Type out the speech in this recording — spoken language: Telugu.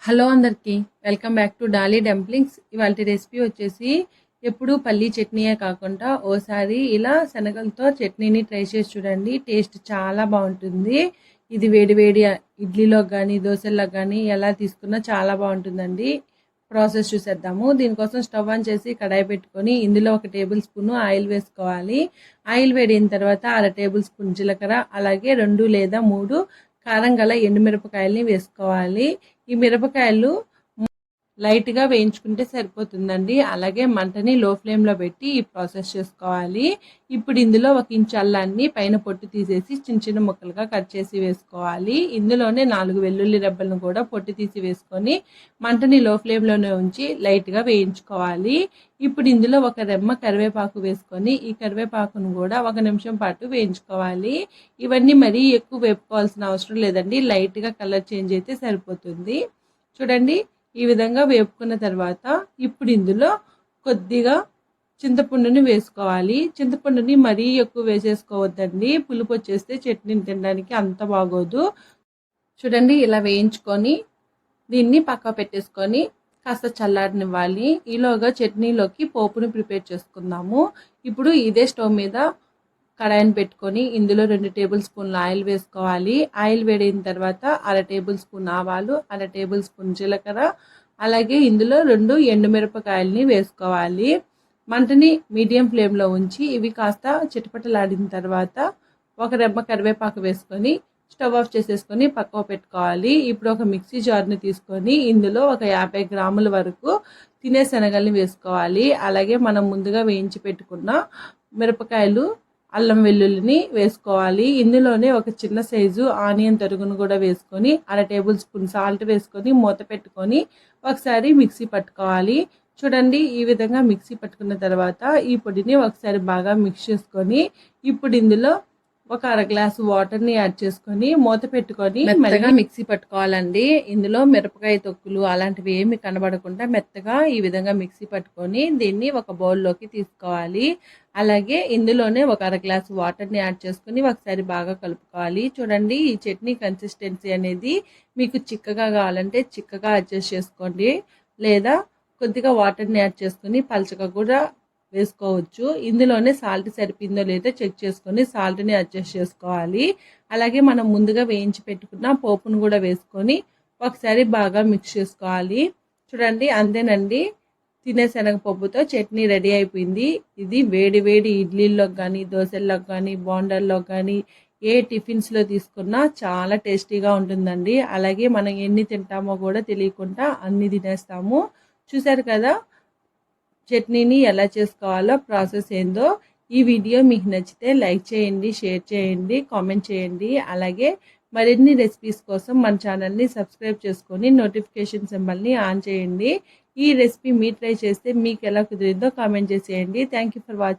హలో అందరికీ welcome back to Dolly dumplings. ఇవాళ రెసిపీ వచ్చేసి ఎప్పుడు పల్లీ చట్నీయే కాకుండా ఓసారి ఇలా శనగలతో చట్నీని ట్రై చేసి చూడండి. టేస్ట్ చాలా బాగుంటుంది. ఇది వేడి వేడి ఇడ్లీలోకి కానీ దోశల్లోకి కానీ ఎలా తీసుకున్నా చాలా బాగుంటుందండి. ప్రాసెస్ చూసేద్దాము. దీనికోసం స్టవ్ ఆన్ చేసి కడాయి పెట్టుకొని ఇందులో 1 టేబుల్ స్పూన్ ఆయిల్ వేసుకోవాలి. ఆయిల్ వేడిన తర్వాత 1/2 టేబుల్ స్పూన్ జీలకర్ర, అలాగే 2 లేదా 3 కారం గల ఎండుమిరపకాయలని వేసుకోవాలి. ఈ మిరపకాయలు లైట్గా వేయించుకుంటే సరిపోతుందండి. అలాగే మంటని లో ఫ్లేమ్లో పెట్టి ఈ ప్రాసెస్ చేసుకోవాలి. ఇప్పుడు ఇందులో 1 ఇంచు అల్లాన్ని పైన పొట్టు తీసేసి చిన్న చిన్న ముక్కలుగా కట్ చేసి వేసుకోవాలి. ఇందులోనే 4 వెల్లుల్లి రెబ్బలను కూడా పొట్టు తీసి వేసుకొని మంటని లో ఫ్లేమ్లోనే ఉంచి లైట్గా వేయించుకోవాలి. ఇప్పుడు ఇందులో 1 రెమ్మ కరివేపాకు వేసుకొని ఈ కరివేపాకును కూడా 1 నిమిషం పాటు వేయించుకోవాలి. ఇవన్నీ మరీ ఎక్కువ వేపుకోవాల్సిన అవసరం లేదండి. లైట్గా కలర్ చేంజ్ అయితే సరిపోతుంది. చూడండి, ఈ విధంగా వేపుకున్న తర్వాత ఇప్పుడు ఇందులో కొద్దిగా చింతపండుని వేసుకోవాలి. చింతపండుని మరీ ఎక్కువ వేసేసుకోవద్దండి. పులుపు వచ్చేస్తే చట్నీని తినడానికి అంత బాగోదు. చూడండి, ఇలా వేయించుకొని దీన్ని పక్క పెట్టేసుకొని కాస్త చల్లారనివ్వాలి. ఈలోగా చట్నీలోకి పోపుని ప్రిపేర్ చేసుకుందాము. ఇప్పుడు ఇదే స్టవ్ మీద కడాయిని పెట్టుకొని ఇందులో 2 టేబుల్ స్పూన్ల ఆయిల్ వేసుకోవాలి. ఆయిల్ వేడిన తర్వాత 1/2 టేబుల్ స్పూన్ ఆవాలు, 1/2 టేబుల్ స్పూన్ జీలకర్ర, అలాగే ఇందులో 2 ఎండుమిరపకాయలని వేసుకోవాలి. మంటని మీడియం ఫ్లేమ్లో ఉంచి ఇవి కాస్త చిటపటలాడిన తర్వాత 1 రెమ్మ కరివేపాకు వేసుకొని స్టవ్ ఆఫ్ చేసేసుకొని పక్కకు పెట్టుకోవాలి. ఇప్పుడు ఒక మిక్సీ జార్ని తీసుకొని ఇందులో ఒక 50 గ్రాముల వరకు తినే శనగల్ని వేసుకోవాలి. అలాగే మనం ముందుగా వేయించి పెట్టుకున్న మిరపకాయలు, అల్లం వెల్లుల్లిని వేసుకోవాలి. ఇందులోనే ఒక చిన్న సైజు ఆనియన్ తరుగును కూడా వేసుకొని 1/2 టేబుల్ స్పూన్ సాల్ట్ వేసుకొని మూత పెట్టుకొని ఒకసారి మిక్సీ పట్టుకోవాలి. చూడండి, ఈ విధంగా మిక్సీ పట్టుకున్న తర్వాత ఈ పొడిని ఒకసారి బాగా మిక్స్ చేసుకొని ఇప్పుడు ఇందులో ఒక 1/2 గ్లాసు వాటర్ని యాడ్ చేసుకొని మూత పెట్టుకొని మెత్తగా మిక్సీ పట్టుకోవాలండి. ఇందులో మిరపకాయ తొక్కులు అలాంటివి ఏమి కనబడకుండా మెత్తగా ఈ విధంగా మిక్సీ పట్టుకొని దీన్ని ఒక బౌల్లోకి తీసుకోవాలి. అలాగే ఇందులోనే ఒక 1/2 గ్లాసు వాటర్ని యాడ్ చేసుకొని ఒకసారి బాగా కలుపుకోవాలి. చూడండి, ఈ చట్నీ కన్సిస్టెన్సీ అనేది మీకు చిక్కగా కావాలంటే చిక్కగా అడ్జస్ట్ చేసుకోండి, లేదా కొద్దిగా వాటర్ని యాడ్ చేసుకొని పలచగా కూడా వేసుకోవచ్చు. ఇందులోనే సాల్ట్ సరిపోయిందో లేదో చెక్ చేసుకొని సాల్ట్ని అడ్జస్ట్ చేసుకోవాలి. అలాగే మనం ముందుగా వేయించి పెట్టుకున్న పోపును కూడా వేసుకొని ఒకసారి బాగా మిక్స్ చేసుకోవాలి. చూడండి, అంతేనండి, తినే శనగపప్పుతో చట్నీ రెడీ అయిపోయింది. ఇది వేడి వేడి ఇడ్లీల్లోకి కానీ దోశల్లోకి కానీ బోండాల్లోకి కానీ ఏ టిఫిన్స్లో తీసుకున్నా చాలా టేస్టీగా ఉంటుందండి. అలాగే మనం ఎన్ని తింటామో కూడా తెలియకుండా అన్ని తినేస్తాము. చూసారు కదా చట్నీని ఎలా చేసుకోవాలో, ప్రాసెస్ ఏందో. ఈ వీడియో మీకు నచ్చితే లైక్ చేయండి, షేర్ చేయండి, కామెంట్ చేయండి. అలాగే మరిన్ని రెసిపీస్ కోసం మన ఛానల్ని సబ్స్క్రైబ్ చేసుకొని నోటిఫికేషన్ సింబల్ని ఆన్ చేయండి. ఈ రెసిపీ మీరు ట్రై చేస్తే మీకు ఎలా కుదిరిందో కామెంట్ చేసేయండి. Thank you for watching.